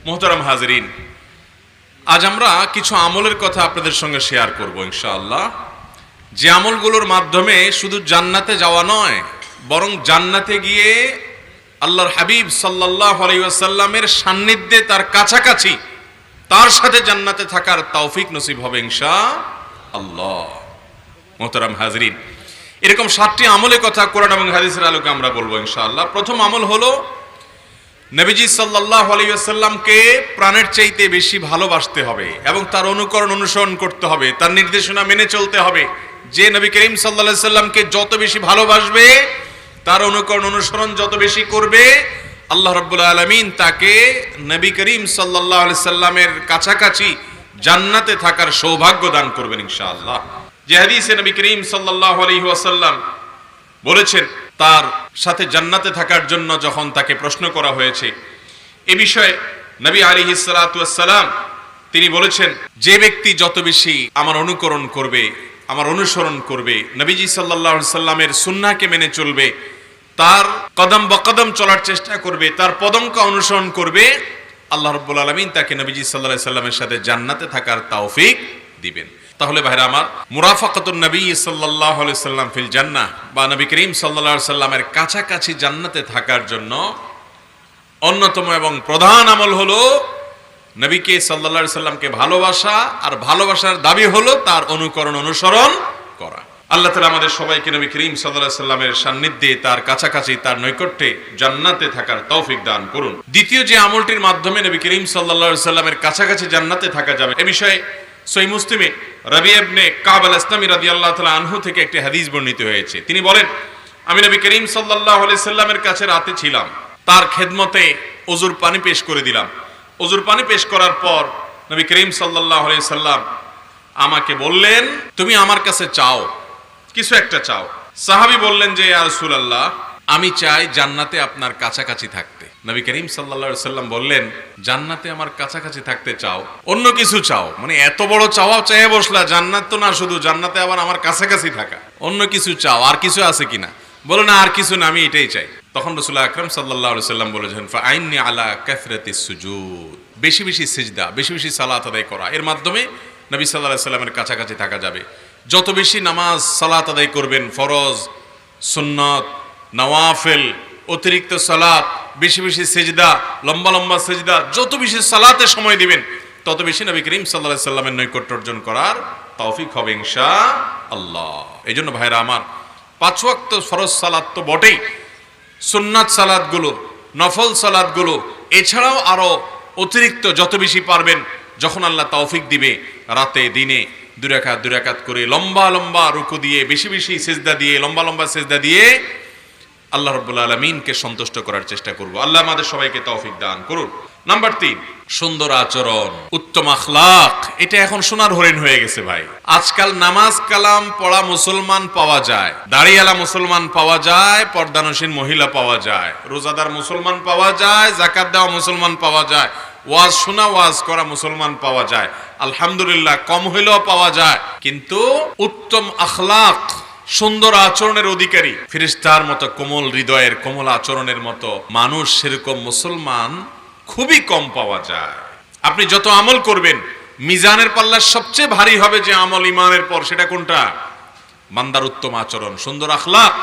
মুহতারাম হাজরিন, আজ আমরা কিছু আমলের কথা আপনাদের সঙ্গে শেয়ার করব ইনশাআল্লাহ, যে আমলগুলোর মাধ্যমে শুধু জান্নাতে যাওয়া নয়, বরং জান্নাতে গিয়ে আল্লাহর হাবিব সাল্লাল্লাহু আলাইহি ওয়াসাল্লামের সান্নিধ্যে, তার কাছাকাছি, তার সাথে জান্নাতে থাকার তৌফিক নসিব হবে ইনশাআল্লাহ। মুহতারাম হাজরিন, এরকম 7টি আমলের কথা কোরআন এবং হাদিসের আলোকে আমরা বলবো ইনশাআল্লাহ। প্রথম আমল হলো নবীজি সাল্লাল্লাহু আলাইহি ওয়াসাল্লামকে প্রাণের চাইতে বেশি ভালোবাসতে হবে এবং তার অনুকরণ অনুসরণ করতে হবে, তার নির্দেশনা মেনে চলতে হবে। যে নবী করিম সাল্লাল্লাহু আলাইহি ওয়াসাল্লামকে যত বেশি ভালোবাসবে, তার অনুকরণ অনুসরণ যত বেশি করবে, আল্লাহ রাব্বুল আলামিন তাকে নবী করিম সাল্লাল্লাহু আলাইহি ওয়াসাল্লামের কাছাকাছি জান্নাতে থাকার সৌভাগ্য দান করবেন ইনশাআল্লাহ। যে হাদিসে নবী করিম সাল্লাল্লাহু আলাইহি ওয়াসাল্লাম বলেছেন, তার সাথে জান্নাতে থাকার জন্য যখন তাকে প্রশ্ন করা হয়েছে এ বিষয়ে, নবী আলাইহিস সালাতু ওয়াস সালাম তিনি বলেছেন, যে ব্যক্তি যত বেশি আমার অনুকরণ করবে, আমার অনুসরণ করবে, নবীজি সাল্লাল্লাহু আলাইহি সাল্লামের সুন্নাহকে মেনে চলবে, তার কদম বকদম চলার চেষ্টা করবে, তার পদঙ্ক অনুসরণ করবে, আল্লাহ রাব্বুল আলামিন তাকে নবীজি সাল্লাল্লাহু আলাইহি সাল্লামের সাথে জান্নাতে থাকার তৌফিক দিবেন। তাহলে ভাইরা আমার, মুরাফাকাতুন নবী সাল্লাল্লাহু আলাইহি সাল্লাম ফিল জান্নাহ, বা নবী করিম সাল্লাল্লাহু আলাইহি সাল্লামের কাছাকাছি জান্নাতে থাকার জন্য অন্যতম এবং প্রধান আমল হলো নবীকে সাল্লাল্লাহু আলাইহি সাল্লামকে ভালোবাসা, আর ভালোবাসার দাবি হলো তার অনুকরণ অনুসরণ করা। আল্লাহ তাআলা আমাদের সবাইকে নবী করিম সাল্লাল্লাহু আলাইহি সাল্লামের সান্নিধ্যে, তার কাছাকাছি, তার নৈকট্যে জান্নাতে থাকার তৌফিক দান করুন। দ্বিতীয় যে আমলটির মাধ্যমে নবী করিম সাল্লাল্লাহু আলাইহি সাল্লামের কাছাকাছি জান্নাতে থাকা যাবে, এ বিষয়ে সহিহ মুসলিমে রাবিয়া ইবনে কাব আল-আসলামী রাদিয়াল্লাহু তাআলা আনহু থেকে একটি হাদিস বর্ণিত হয়েছে। তিনি বলেন, আমি নবী করিম সাল্লাল্লাহু আলাইহি সাল্লামের কাছে রাতে ছিলাম, তার খেদমতে ওযুর পানি পেশ করে দিলাম। ওযুর পানি পেশ করার পর নবী করিম সাল্লাল্লাহু আলাইহি সাল্লাম আমাকে বললেন, তুমি আমার কাছে চাও, কিছু একটা চাও। সাহাবী বললেন যে, ইয়া রাসূলুল্লাহ, আমি চাই জান্নাতে আপনার কাছাকাছি থাকতে। নবী করিম সাল্লাল্লাহু আলাইহি সাল্লাম বললেন, জান্নাতে আমার কাছাকাছি থাকতে চাও, অন্য কিছু চাও? মানে এত বড় চাওয়া চেয়ে বসলা, জান্নাত তো না, শুধু জান্নাতে আবার আমার কাছাকাছি থাকা, অন্য কিছু চাও, আর কিছু আছে কিনা? বলো না, আর কিছু না, আমি এটাই চাই। তখন রাসূল আকরাম সাল্লাল্লাহু আলাইহি সাল্লাম বলেছেন, ফাআইন্নি আলা কাসরাতিস সুজুদ, বেশি বেশি সিজদা, বেশি বেশি সালাত আদায় করা, এর মাধ্যমে নবী সাল্লাল্লাহু আলাইহি সাল্লামের কাছাকাছি থাকা যাবে। যত বেশি নামাজ সালাত আদায় করবেন, ফরজ, সুন্নাত, নওয়াফিল, অতিরিক্ত সালাত, বেশি বেশি সিজদা, লম্বা লম্বা সিজদা, যত বেশি সালাতে সময় দিবেন, তত বেশি নবী করিম সাল্লাল্লাহু আলাইহি সাল্লামের নৈকট্য অর্জন করার তৌফিক হবে ইনশাআল্লাহ। এইজন্য ভাইরা আমার, 5 ওয়াক্ত ফরজ সালাত তো বটেই, সুন্নাত সালাতগুলো, নফল সালাতগুলো, এছাড়াও আরো অতিরিক্ত যত বেশি পারবেন, যখন আল্লাহ তৌফিক দিবে, রাতে দিনে 2 রাকাত করে লম্বা লম্বা রুকু দিয়ে, বেশি বেশি সিজদা দিয়ে, লম্বা লম্বা সিজদা দিয়ে আল্লাহ রাব্বুল আলামিনকে সন্তুষ্ট করার চেষ্টা করব। আল্লাহ আমাদের সবাইকে তৌফিক দান করুন। নাম্বার 3, সুন্দর আচরণ, উত্তম আখলাক। এটা এখন সোনার হরিণ হয়ে গেছে ভাই। আজকাল নামাজ কালাম পড়া মুসলমান পাওয়া যায়, দাড়িওয়ালা মুসলমান পাওয়া যায়, পর্দানসীন মহিলা পাওয়া যায়, রোজাদার মুসলমান পাওয়া যায়, যাকাত দেওয়া মুসলমান পাওয়া যায়, ওয়াজ শোনা, ওয়াজ করা মুসলমান পাওয়া যায়, আলহামদুলিল্লাহ, কম হইলেও পাওয়া যায়। কিন্তু উত্তম আখলাক, সুন্দর আচরণের অধিকারী, ফেরেশতার মতো কোমল হৃদয়ের, কোমল আচরণের মতো মানুষ, সেরকম মুসলমান খুবই কম পাওয়া যায়। আপনি যত আমল করবেন, মিজানের পাল্লা সবচেয়ে ভারী হবে যে আমল ইমানের পর, সেটা কোনটা? বান্দার উত্তম আচরণ, সুন্দর আখলাক।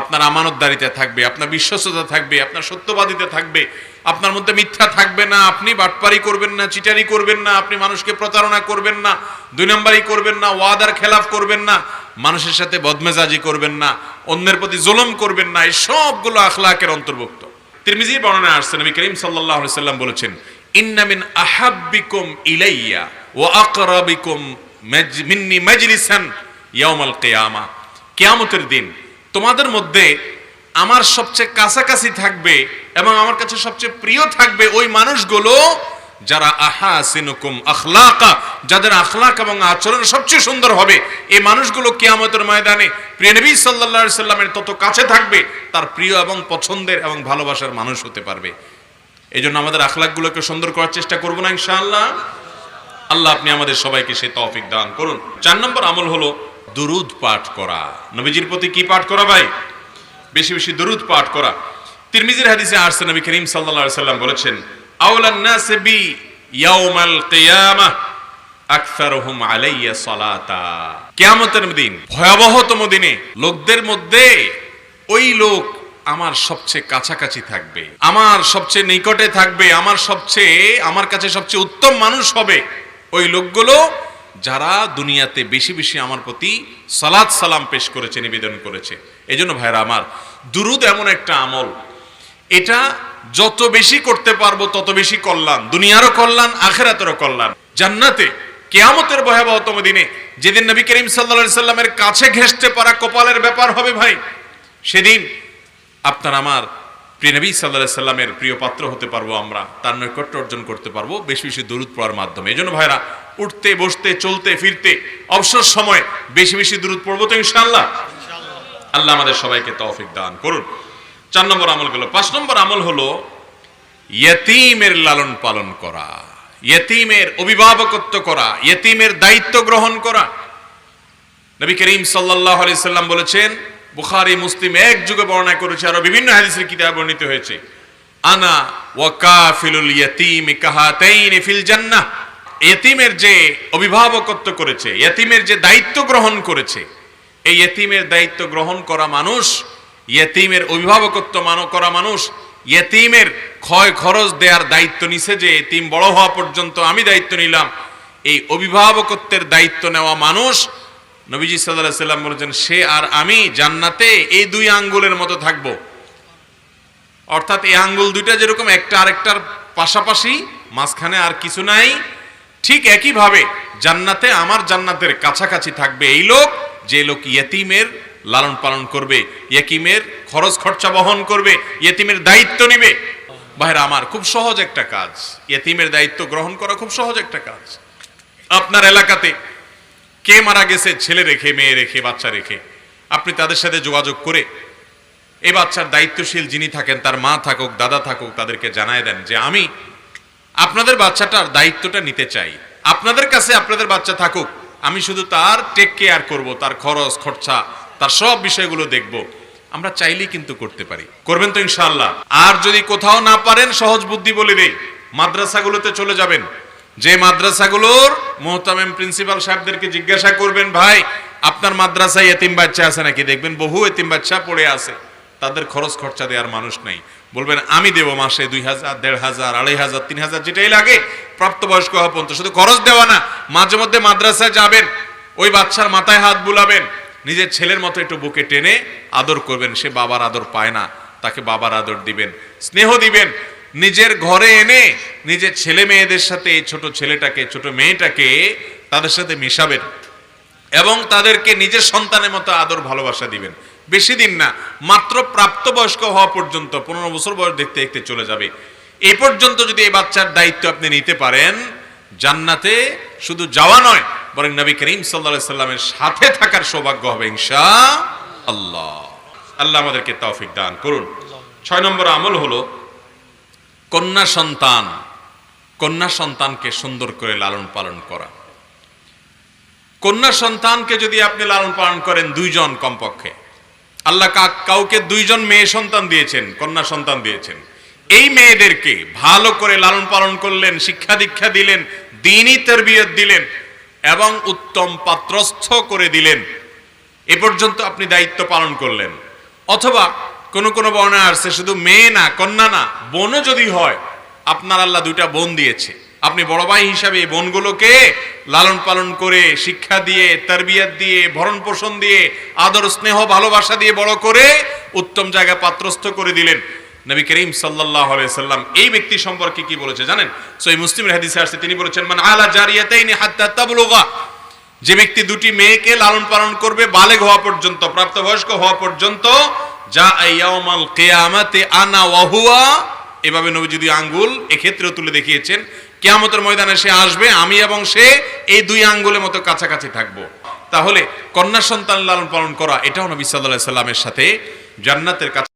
আপনার আমানতদারিতা থাকবে, আপনার বিশ্বস্ততা থাকবে, আপনার সত্যবাদিতা থাকবে, আপনার মধ্যে মিথ্যা থাকবে না, আপনি বাটপারি করবেন না, চিটারি করবেন না, আপনি মানুষকে প্রতারণা করবেন না, 2 নম্বরই করবেন না, ওয়াদার খেলাফ করবেন না, মানুষের সাথে বদমেজাজি করবেন না, অন্যের প্রতি জুলুম করবেন না। এই সবগুলো আখলাকের অন্তর্ভুক্ত। তিরমিজির বর্ণনায় আসছে, নবী করিম সাল্লাল্লাহু আলাইহি সাল্লাম বলেছেন, ইন্না মিন আহাব্বিকুম ইলাইয়া ওয়া আকরাবিকুম মিন্নি মাজলিসান ইয়াউমাল কিয়ামা, কিয়ামতের দিন তোমাদের মধ্যে আমার সবচেয়ে কাছাকাছি থাকবে এবং আমার কাছে সবচেয়ে প্রিয় থাকবে ওই মানুষগুলো যারা আহাসিনুকুম আখলাকা, যাদের আখলাক এবং আচরণ সবচেয়ে সুন্দর হবে। এই মানুষগুলো কিয়ামতের ময়দানে প্রিয় নবী সাল্লাল্লাহু আলাইহি সাল্লামের তত কাছে থাকবে, তার প্রিয় এবং পছন্দের এবং ভালোবাসার মানুষ হতে পারবে। এইজন্য আমাদের আখলাকগুলোকে সুন্দর করার চেষ্টা করব না ইনশাআল্লাহ। আল্লাহ আপনি আমাদের সবাইকে সেই তৌফিক দান করুন। 4 নম্বর আমল হলো দুরুদ পাঠ করা। নবীজির প্রতি কি পাঠ করা ভাই? বেশি বেশি দুরুদ পাঠ করা। তিরমিজির হাদিসে আসছে, নবী করিম সাল্লাল্লাহু আলাইহি সাল্লাম বলেছেন, আওলান নাস বি ইয়াউমাল কিয়ামাহ আকসারুহুম আলাইয়া সালাতা। কিয়ামতের দিন, ভয়াবহতম দিনে লোকদের মধ্যে ওই লোক আমার সবচেয়ে কাছাকাছি থাকবে, আমার সবচেয়ে নিকটে থাকবে, আমার কাছে সবচেয়ে উত্তম মানুষ হবে ওই লোকগুলো যারা দুনিয়াতে বেশি বেশি আমার প্রতি সালাত সালাম পেশ করেছে, নিবেদন করেছে। এজন্য ভাইরা আমার, দুরুদ এমন একটা আমল, এটা যত বেশি করতে পারবো তত বেশি কল্যাণ, দুনিয়ারও কল্যাণ, আখিরাতেরও কল্যাণ। জান্নাতে কিয়ামতের ভয়াবহতম দিনে, যেদিন নবী করিম সাল্লাল্লাহু আলাইহি সাল্লামের কাছে ঘেঁষতে পারা কপালের ব্যাপার হবে ভাই, সেদিন আপনার আমার প্রিয় নবী সাল্লাল্লাহু আলাইহি সাল্লামের প্রিয় পাত্র হতে পারবো, আমরা তার নৈকট্য অর্জন করতে পারবো বেশি বেশি দরুদ পড়ার মাধ্যমে। এজন্য ভাইরা, উঠতে বসতে চলতে ফিরতে অবসর সময় বেশি বেশি দরুদ পড়বো তো ইনশাআল্লাহ। আল্লাহ আমাদের সবাইকে তৌফিক দান করুন। 4 নম্বর আমল গেল। 5 নম্বর আমল হলো ইয়তীমের লালন পালন করা, ইয়তীমের অভিভাবকত্ব করা, ইয়তীমের দায়িত্ব গ্রহণ করা। নবী করিম সাল্লাল্লাহু আলাইহি সাল্লাম বলেছেন, বুখারী মুসলিম এক যুগে বর্ণনা করেছে, আর বিভিন্ন হাদিসের কিতাবে বর্ণিত হয়েছে, আনা ওয়া কাফিলুল ইয়তীম কাহাতাইন ফিল জান্নাহ। ইয়তীমের যে অভিভাবকত্ব করেছে, ইয়তীমের যে দায়িত্ব গ্রহণ করেছে, এই ইয়তীমের দায়িত্ব গ্রহণ করা মানুষ, ইয়তীমের অভিভাবকত্ব করা মানুষ, ইয়তীমের ক্ষয় খরচ দেওয়ার দায়িত্ব নিছে, যে ইয়তীম বড় হওয়া পর্যন্ত আমি দায়িত্ব নিলাম, এই অভিভাবকত্বের দায়িত্ব নেওয়া মানুষ, নবীজি সাল্লাল্লাহু আলাইহি সাল্লাম বলেছেন, সে আর আমি জান্নাতে এই 2 আঙ্গুলের মতো থাকব। অর্থাৎ এই আঙ্গুল দুইটা যেরকম একটা আরেকটার পাশাপাশি, মাঝখানে আর কিছু নাই, ঠিক একইভাবে জান্নাতে আমার জান্নাতের কাছাকাছি থাকবে এই লোক, যে লোক ইয়তীমের লালন পালন করবে, ইয়তীমের খরচ খরচা বহন করবে, ইয়তীমের দায়িত্ব নেবে। ভাইরা আমার, খুব সহজ একটা কাজ, ইয়তীমের দায়িত্ব গ্রহণ করা খুব সহজ একটা কাজ। আপনার এলাকাতে কে মারা গেছে, ছেলে রেখে, মেয়ে রেখে, বাচ্চা রেখে, আপনি তাদের সাথে যোগাযোগ করে এই বাচ্চার দায়িত্বশীল যিনি থাকেন, তার মা থাকুক, দাদা থাকুক, তাদেরকে জানায় দেন যে আমি আপনাদের বাচ্চাটার দায়িত্বটা নিতে চাই, আপনাদের কাছে আপনাদের বাচ্চা থাকুক, আমি শুধু তার টেক কেয়ার করব, তার খরচ খরচা, তার সব বিষয়গুলো দেখব। আমরা চাইলেই কিন্তু করতে পারি, করবেন তো ইনশাআল্লাহ। আর যদি কোথাও না পারেন, সহজ বুদ্ধি বলে দেই, মাদ্রাসাগুলোতে চলে যাবেন, যে মাদ্রাসাগুলোর মুহতামিম প্রিন্সিপাল সাহেবদেরকে জিজ্ঞাসা করবেন, ভাই আপনার মাদ্রাসায় ইয়তীম বাচ্চা আছে নাকি? দেখবেন বহু ইয়তীম বাচ্চা পড়ে আছে, তাদের খরচ খরচা দেওয়ার মানুষ নাই। বলবেন আমি দেব মাসে 2000, 1500, 2500, 3000 যেটাই লাগে প্রাপ্তবয়স্ক হওয়া পর্যন্ত। শুধু খরচ দেওয়া না, মাঝে মধ্যে মাদ্রাসায় যাবেন, ওই বাচ্চার মাথায় হাত বুলাবেন, নিজের ছেলের মতো একটু বুকে টেনে আদর করবেন। সে বাবার আদর পায় না, তাকে বাবার আদর দিবেন, স্নেহ দিবেন। নিজের ঘরে এনে নিজের ছেলে মেয়েদের সাথে, ছোট ছেলেটাকে, ছোট মেয়েটাকে তাদের সাথে মিশাবেন এবং তাদেরকে নিজের সন্তানের মতো আদর ভালোবাসা দিবেন। বেশি দিন না, মাত্র প্রাপ্তবয়স্ক হওয়া পর্যন্ত, 15 বছর বয়স দেখতে দেখতে চলে যাবে। এই পর্যন্ত যদি এই বাচ্চার দায়িত্ব আপনি নিতে পারেন, জান্নাতে শুধু যাওয়া নয়, বরং নবী করিম সাল্লাল্লাহু আলাইহি সাল্লামের সাথে থাকার সৌভাগ্য হবে ইনশাআল্লাহ। আল্লাহ আমাদেরকে তৌফিক দান করুন। 6 নম্বর আমল হলো কন্যা সন্তান, কন্যা সন্তানকে সুন্দর করে লালন পালন করা। কন্যা সন্তানকে যদি আপনি লালন পালন করেন, 2 জন কমপক্ষে, আল্লাহ কাউকে 2 জন মেয়ে সন্তান দিয়েছেন, কন্যা সন্তান দিয়েছেন, এই মেয়েদেরকে ভালো করে লালন পালন করলেন, শিক্ষা দীক্ষা দিলেন, দ্বীনি তারবিয়ত দিলেন এবং উত্তম পাত্রস্থ করে দিলেন, এ পর্যন্ত আপনি দায়িত্ব পালন করলেন। অথবা কোনো কোনো বর্ণনা আসছে শুধু মেয়ে না, কন্যা না, বোনও যদি হয়, আপনার আল্লাহ 2টা বোন দিয়েছে, আপনি বড় ভাই হিসাবে এই বোনগুলোকে লালন পালন করে, শিক্ষা দিয়ে, তারবিয়ত দিয়ে, ভরণ পোষণ দিয়ে, আদর স্নেহ ভালোবাসা দিয়ে বড় করে উত্তম জায়গায় পাত্রস্থ করে দিলেন। নবী করিম সাল্লাল্লাহু আলাইহি সাল্লাম এই ব্যক্তি সম্পর্কে কি বলেছে জানেন? সহিহ মুসলিমের হাদিসে আসছে, তিনি বলেছেন, মান আলা জারিয়াতাইনি হাত্তা তাবলুগা, যে ব্যক্তি 2টি মেয়েকে লালন পালন করবে বালেগ হওয়া পর্যন্ত, প্রাপ্তবয়স্ক হওয়া পর্যন্ত, যা ইয়াউমাল কিয়ামাতি আনা ওয়া হুয়া, এভাবে নবী যদি আঙ্গুল এক্ষেত্রেও তুলে দেখিয়েছেন, কিয়ামতের ময়দানে সে আসবে, আমি এবং সে এই 2 আঙ্গুলের মতো কাছাকাছি থাকবো। তাহলে কন্যা সন্তান লালন পালন করা, এটাও নবী সাল্লাল্লাহু আলাইহি সাল্লামের সাথে জান্নাতের কাছে